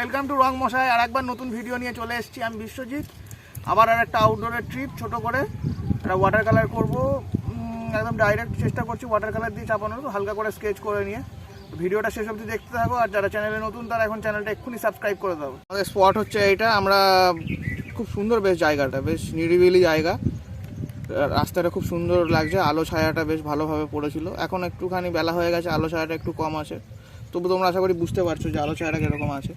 Welcome to রং মশাই। আর একবার নতুন ভিডিও নিয়ে চলে এসেছি আমি বিশ্বজিৎ। আবার আর একটা আউটডোরের ট্রিপ, ছোট করে একটা ওয়াটার কালার করবো। একদম ডাইরেক্ট চেষ্টা করছি ওয়াটার কালার দিয়ে চাপানোর, হালকা করে স্কেচ করে নিয়ে। ভিডিওটা শেষ অবধি দেখতে থাকো। আর যারা চ্যানেলে নতুন তারা এখন চ্যানেলটা এক্ষুনি সাবস্ক্রাইব করে দাও। আমাদের স্পট হচ্ছে এইটা। আমরা খুব সুন্দর, বেশ জায়গাটা বেশ নিরিবিলি জায়গা। রাস্তাটা খুব সুন্দর লাগছে, আলো ছায়াটা বেশ ভালোভাবে পড়েছিল। এখন একটুখানি বেলা হয়ে গেছে, আলো ছায়াটা একটু কম আছে, তবু তোমরা আশা করি বুঝতে পারছো যে আলো ছায়াটা কীরকম আছে।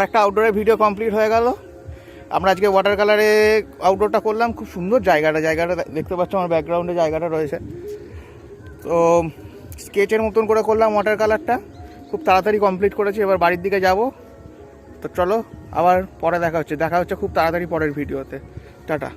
আর একটা আউটডোরের ভিডিও কমপ্লিট হয়ে গেল। আমরা আজকে ওয়াটার কালারে আউটডোরটা করলাম, খুব সুন্দর জায়গাটা দেখতে পাচ্ছ আমার ব্যাকগ্রাউন্ডে জায়গাটা রয়েছে। তো স্কেচের মতন করে করলাম ওয়াটার কালারটা, খুব তাড়াতাড়ি কমপ্লিট করেছি। এবার বাড়ির দিকে যাব। তো চলো আবার পরে দেখা হচ্ছে খুব তাড়াতাড়ি পরের ভিডিওতে। টাটা।